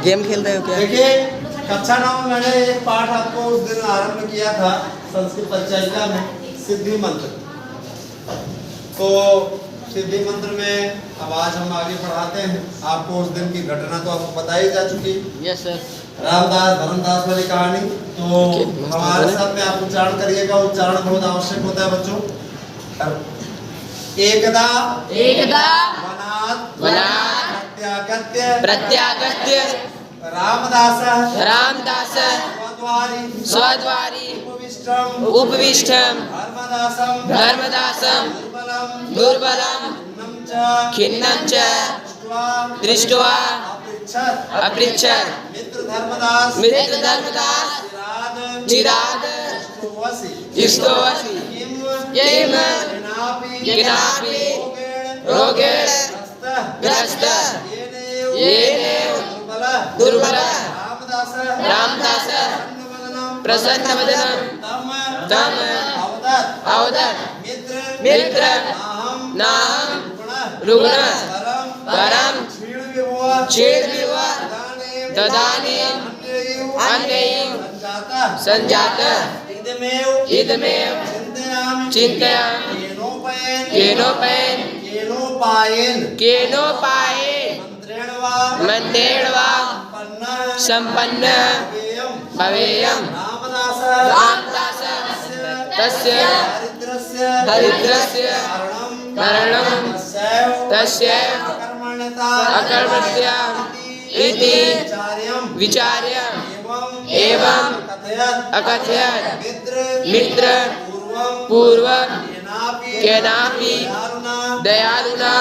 Game खेल रहे हो क्या? देखिए कक्षा 9 में मैंने एक पाठ आपको उस दिन आरंभ किया था संस्कृत परिचयिका में, सिद्धि मंत्र। तो सिद्धि मंत्र में अब आज हम आगे पढ़ाते हैं। आपको उस दिन की घटना तो आपको बताई जा चुकी। Yes sir. रामदास धर्मदास वाली कहानी। तो हमारे साथ में आप उच्चारण करिएगा, उच्चारण बहुत आवश्यक होता है बच्चों। एकदा एकदा वनात् वनात् प्रत्यागत्य प्रत्यागत्य रामदास रामदास स्वद्वारी स्वद्वारी उपविष्टं धर्मदासं धर्मदासं दुर्बलं खिन्नं च दृष्ट्वा अपृच्छत् मित्र धर्मदास चिराद स्तोऽसि किं केनापि रोगेण ग्रस्तः येनैव दुर्बलः रामदास प्रसन्नवदनं तं अवदत् मित्र नाहं रुग्णः परं क्षीणविभवः तदानीम् अन्यैः सञ्जातः इदमेव चिन्तयामि केनोपायेन मन्त्रेण वा सम्पन्नः भवेयम् रामदास तस्य दरिद्रस्य मरणं तस्यैव अकर्मण्यता इति विचार्य एवं अकथयत् मित्र पूर्वं केनापि दयालुना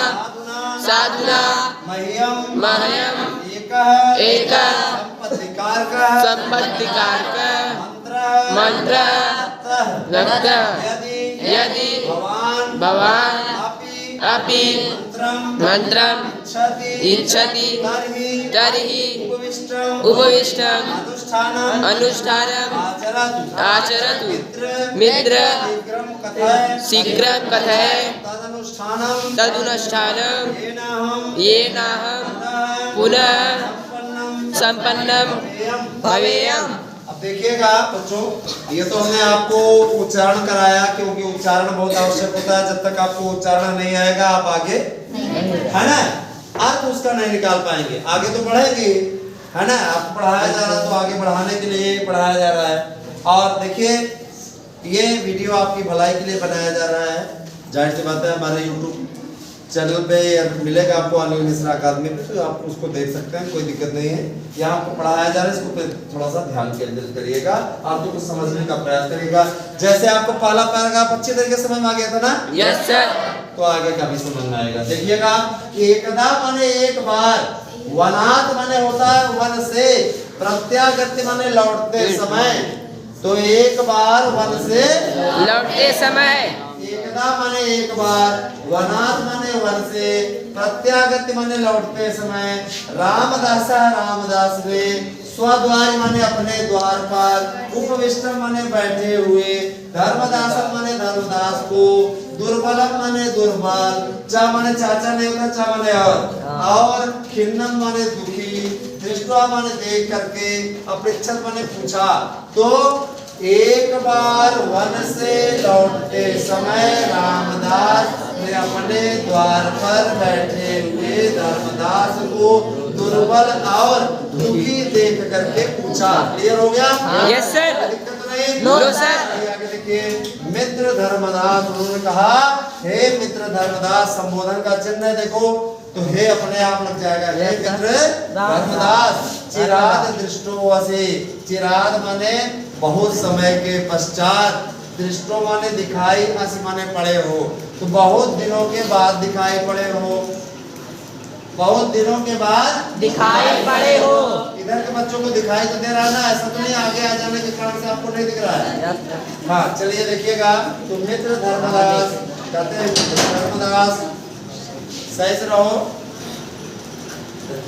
साधुना मह्यम् एकः सम्पत्तिकारकः मन्त्रः दत्तः यदि भवान् अपि मन्त्रम् इच्छति तर्हि उपविष्टम् अनुष्ठानम् आचरतु मित्र शीघ्रं कथय तदनुष्ठानं येनाहं पुनः सम्पन्नं भवेयम्। अब देखिएगा बच्चों, ये तो हमने आपको उच्चारण कराया क्योंकि उच्चारण बहुत आवश्यक होता है। जब तक आपको उच्चारण नहीं आएगा आप आगे है ना अर्थ उसका नहीं निकाल पाएंगे। आगे तो बढ़ेंगे है ना, आपको पढ़ाया जा रहा है तो आगे बढ़ाने के लिए पढ़ाया जा रहा है। और देखिए ये वीडियो आपकी भलाई के लिए बनाया जा रहा है। जाहिर सी बात है हमारे YouTube चैनल पे मिलेगा आपको अनिल मिश्रा अकादमी पे, तो आप उसको देख सकते हैं, कोई दिक्कत नहीं है। यहाँ आपको पढ़ाया जा रहा है, इसको पे थोड़ा सा ध्यान केंद्रित करिएगा, आपको कुछ समझने का प्रयास करिएगा। जैसे आपको पहला पैराग्राफ अच्छे तरीके से समझ में आ गया था ना? Yes sir. तो आगे का भी समझ में आएगा। देखिएगा एकदा माने एक बार, वनात् माने होता है वन से, प्रत्यागत्य माने लौटते समय। तो एक बार वन से लौटते समय, एकदा माने एक बार, वनात् माने वन से, प्रत्यागत्य माने लौटते समय, रामदास वे, स्वद्वार माने अपने द्वार पर, उपविष्टम माने बैठे हुए, धर्मदास माने धर्मदास को, दुर्बलम माने दुर्बल, चा माने चाचा नहीं होता, चा माने और खिन्नम माने दुखी, दृष्टवा माने देख करके, अपृच्छत माने पूछा। तो एक बार वन से लौटते समय रामदास ने अपने द्वार पर बैठे हुए धर्मदास को दुर्बल और दुखी देख करके पूछा। क्लियर हो गया? Yes sir. दिक्कत नहीं? No sir. आगे देखिए, मित्र धर्मदास, उन्होंने कहा हे मित्र धर्मदास, संबोधन का चिन्ह देखो तो हे अपने आप लग जाएगा। हे मित्र धर्मदास, चिराद दृष्टो वसे, चिराद माने बहुत समय के पश्चात, दृष्टो माने दिखाई, अस माने पड़े हो, तो बहुत दिनों के बाद दिखाई पड़े हो, बहुत दिनों के बाद दिखाई पड़े हो। इधर के बच्चों को दिखाई तो दे रहा ना, ऐसा तो नहीं आगे आ जाने के कारण से आपको नहीं दिख रहा है। हाँ चलिए देखिएगा, तो मित्र धर्मदास कहते हैं, धर्मदास सही से रहो,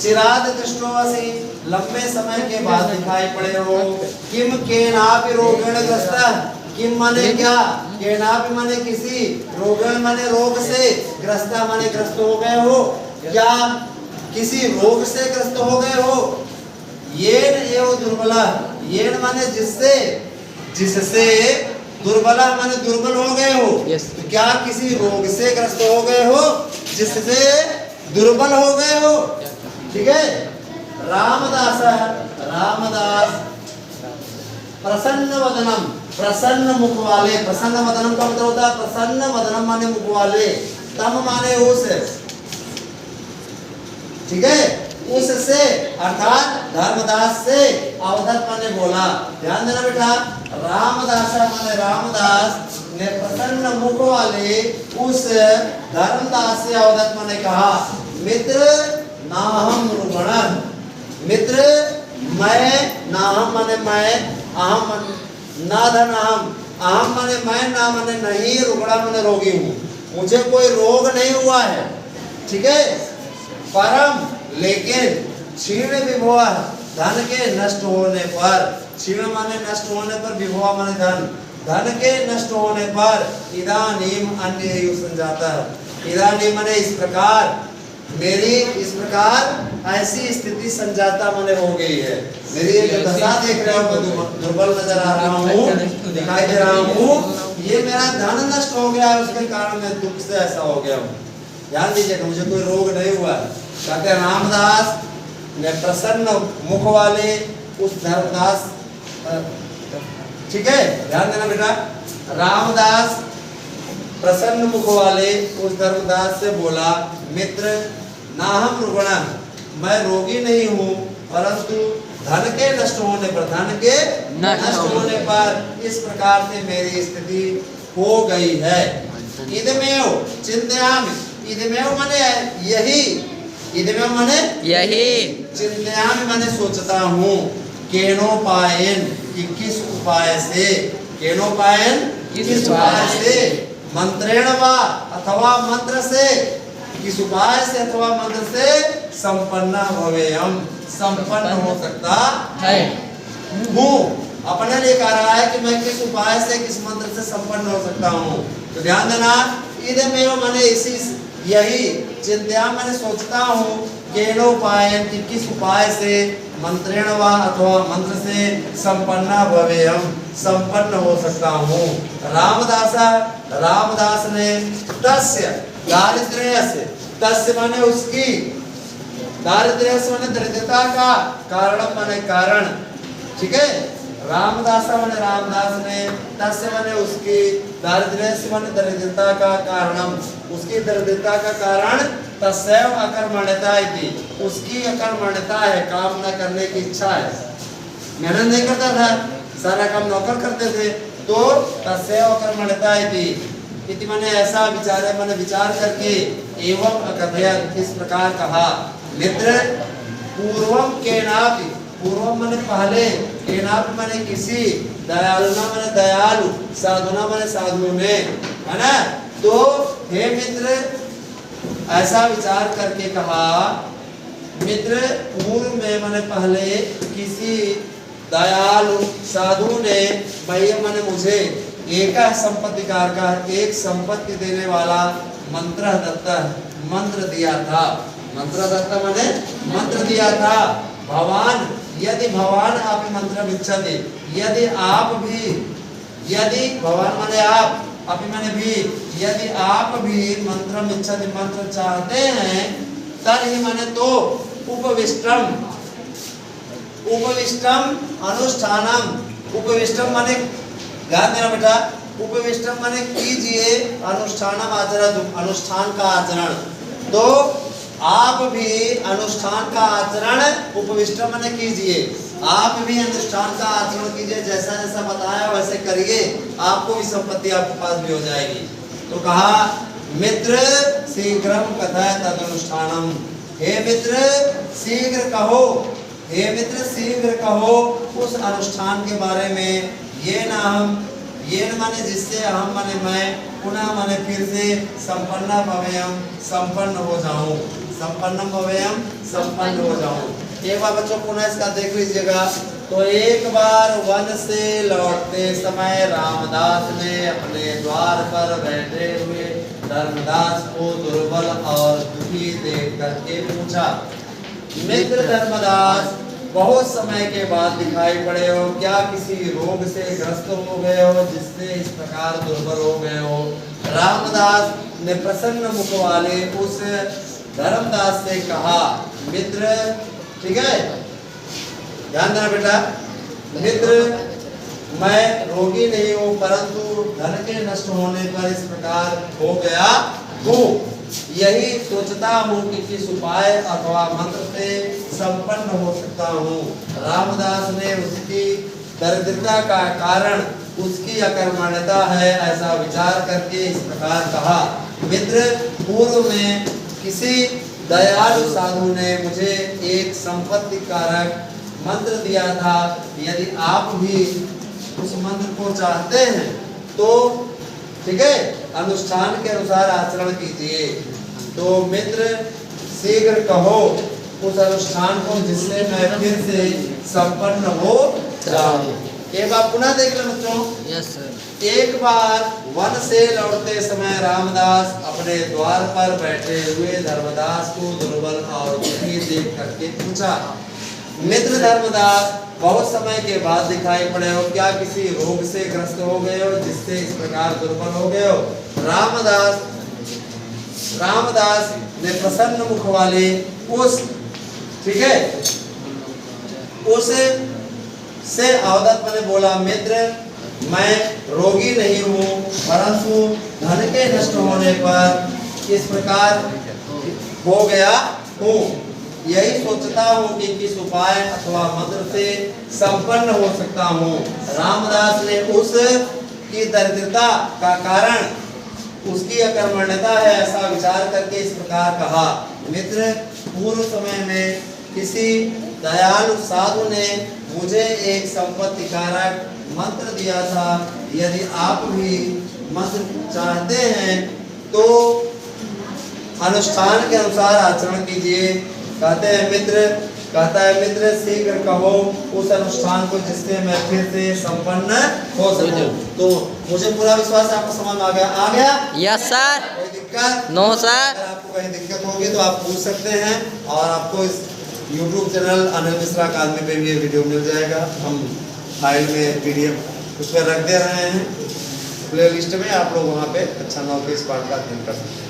चिराद दृष्टोवसी, लंबे समय के बाद दिखाई पड़े हो, किम केनापि रोगेण ग्रस्तः, किम माने क्या, केनापि माने किसी, रोगेण माने रोग से, ग्रस्तः माने ग्रस्त हो गए हो, या किसी रोग से ग्रस्त हो गए हो, येन एव दुर्बला, येन माने जिससे, जिससे, दुर्बला माने दुर्बल हो गए हो। Yes. तो क्या किसी रोग से ग्रस्त हो गए हो जिससे दुर्बल हो गए हो? ठीक है। रामदास, रामदास प्रसन्न वदनम, प्रसन्न मुख वाले, प्रसन्न वदनम का मतलब होता है प्रसन्न वदनम माने मुख वाले, तम माने उस, ठीक है, उससे अर्थात धर्मदास से, अवधत माने बोला। ध्यान देना बेटा, रामदास माने रामदास ने प्रसन्न मुख वाले उस धर्मदास से अवधत माने कहा, मित्र नाहम रुग्ण, मित्र मैं, नाहम माने मैं, अहम ना धन अहम, अहम माने मैं, ना माने नहीं, रुग्ण माने रोगी हूँ, मुझे कोई रोग नहीं हुआ है। ठीक है। परम लेकिन क्षीण विभवा, धन के नष्ट होने पर, क्षीण माने नष्ट होने पर, विभवा माने धन, धन के नष्ट होने पर, इदानीम अन्य युग संजाता है। इदानीम माने इस प्रकार, मेरी इस प्रकार ऐसी स्थिति संजाता माने हो गई है। मेरी ये जो दशा देख रहे हो, मैं दुर्बल नजर आ रहा हूँ, दिखाई दे रहा हूँ, ये मेरा धन नष्ट हो गया है, उसके कारण मैं दुख से ऐसा हो गया हूँ। ध्यान दीजिएगा, मुझे कोई रोग नहीं हुआ। कहते रामदास ने प्रसन्न मुख वाले उस धर्मदास, ठीक है, ध्यान देना बेटा, रामदास प्रसन्न मुख वाले उस धर्मदास से बोला, मित्र नाहम रुग्ण, मैं रोगी नहीं हूँ, परंतु धन के नष्ट होने पर, धन के नष्ट होने पर इस प्रकार से मेरी स्थिति हो गई है। इदमेव चिंतयामि, इदमेव माने यही, इदमेव माने यही, चिंतयामि माने सोचता हूँ, केनोपायन कि किस उपाय से, केनोपायन किस उपाय से, मंत्रेण वा अथवा मंत्र से, किस उपाय से अथवा मंत्र से, संपन्न भवेयम, संपन्न हो सकता है। हूँ। अपने लिए कह रहा है कि मैं किस उपाय से, किस मंत्र से संपन्न हो सकता हूँ। तो ध्यान देना, इदमेव माने इसी, यही, चिंत्या मैंने सोचता हूँ, केनोपायन कि किस उपाय से, मंत्रेण वा अथवा मंत्र से, संपन्ना भवेयम, संपन्न हो सकता हूँ। रामदास, रामदास ने तस्य दारिद्र्य से, तस्य माने उसकी, दारिद्र्य से माने दरिद्रता का, कारण माने कारण, ठीक है। रामदास माने रामदास ने, तस्य माने उसकी, दारिद्र्य से माने दरिद्रता का कारणम, उसकी दरिद्रता का कारण, तस्यैव अकर्मण्यता इति, उसकी अकर्मण्यता है, काम न करने की इच्छा है, मेहनत नहीं करता था, सारा काम नौकर करते थे, तो तस्यैव अकर्मण्यता इति माने ऐसा विचार है, माने विचार करके, एवं अकथयत इस प्रकार कहा, मित्र पूर्वम केनापि, पूर्वम माने पहले, केनापि माने किसी, दयालुना माने दयालु, साधुना माने साधु ने, है ना। तो हे मित्र, ऐसा विचार करके कहा, मित्र पूर्व में माने पहले किसी दयालु साधु ने, मह्यम माने मुझे, एक संपत्तिकार का, एक संपत्ति देने वाला, मंत्र दत्ता, मंत्र दिया था, मंत्र दत्ता माने मंत्र दिया था। भगवान यदि भगवान आप मंत्र इच्छते, यदि आप भी, यदि भगवान माने आप, अभी माने भी, यदि आप भी मंत्र इच्छते, मंत्र चाहते हैं, तभी माने तो उपविष्टम, उपविष्टम अनुष्ठानम, उपविष्टम माने, ध्यान देना बेटा, उपविष्टम माने कीजिए, अनुष्ठानम आचरण, अनुष्ठान का आचरण। तो आप भी अनुष्ठान का आचरण, उपविष्टम माने कीजिए, आप भी अनुष्ठान का आचरण कीजिए, जैसा जैसा बताया वैसे करिए, आपको भी संपत्ति आपके पास भी हो जाएगी। तो कहा, मित्र शीघ्रम कथय तदनुष्ठानम, हे मित्र शीघ्र कहो, हे मित्र शीघ्र कहो उस अनुष्ठान के बारे में। ये ना हम, ये न माने जिससे, हम माने मैं, पुनः माने फिर से, संपन्न भवेयम, संपन्न हो जाऊं, संपन्नम भवेयम, संपन्न हो जाऊं। एक बार बच्चों पुनः इसका देख लीजिएगा। तो एक बार वन से लौटते समय रामदास ने अपने द्वार पर बैठे हुए धर्मदास को दुर्बल और दुखी देख करके पूछा, मित्र धर्मदास बहुत समय के बाद दिखाई पड़े हो, क्या किसी रोग से ग्रस्त हो गए हो जिससे इस प्रकार दुर्बल हो गए हो। रामदास ने प्रसन्न मुख वाले उस धर्मदास से कहा, मित्र, ठीक है, ध्यान देना बेटा, मित्र, मैं रोगी नहीं हूँ परंतु धन के नष्ट होने पर इस प्रकार हो गया हूँ। यही सोचता हूँ कि किस उपाय अथवा मंत्र से संपन्न हो सकता हूँ। रामदास ने उसकी दरिद्रता का कारण उसकी अकर्मण्यता है ऐसा विचार करके इस प्रकार कहा, मित्र, पूर्व में किसी दयालु साधु ने मुझे एक संपत्ति कारक मंत्र दिया था। यदि आप भी उस मंत्र को चाहते हैं तो ठीक है, अनुष्ठान के अनुसार आचरण कीजिए। तो मित्र, शीघ्र कहो उस अनुष्ठान को जिससे मैं फिर से संपन्न हो जाऊं। एक बार पुनः देख लो मित्रों। Yes sir. एक बार वन से लौटते समय रामदास अपने द्वार पर बैठे हुए धर्मदास को दुर्बल और दुखी देख करके पूछा, मित्र धर्मदास, बहुत समय के बाद दिखाई पड़े हो, क्या किसी रोग से ग्रस्त हो गए हो जिससे इस प्रकार दुर्बल हो गए हो। रामदास ने प्रसन्न मुख वाले उस, ठीक है, उस से अवदत मैंने बोला, मित्र, मैं रोगी नहीं हूँ परंतु धन के नष्ट होने पर इस प्रकार हो गया हूँ। यही सोचता हूँ कि किस उपाय अथवा मंत्र से संपन्न हो सकता हूँ। रामदास ने उस की दरिद्रता का कारण उसकी अकर्मण्यता है ऐसा विचार करके इस प्रकार कहा, मित्र, पूर्व समय में किसी दयालु साधु ने मुझे एक संपत्ति कारक मंत्र दिया था। यदि आप भी मंत्र चाहते हैं तो अनुष्ठान के अनुसार आचरण कीजिए। कहता है मित्र, शीघ्र कहो उस अनुष्ठान को जिससे मैं फिर से संपन्न हो सकूं। तो मुझे पूरा विश्वास है आपको समझ में आ गया। Yes sir. कोई दिक्कत? No sir. अगर आपको कहीं दिक्कत होगी तो आप पूछ सकते हैं और आपको इस YouTube चैनल अनिल मिश्रा अकादमी पे भी ये वीडियो मिल जाएगा। हम फाइल में PDF उस पर रख दे रहे हैं, प्ले लिस्ट में, आप लोग वहाँ पे अच्छा 9 के इस पाठ का अध्ययन कर सकते हैं।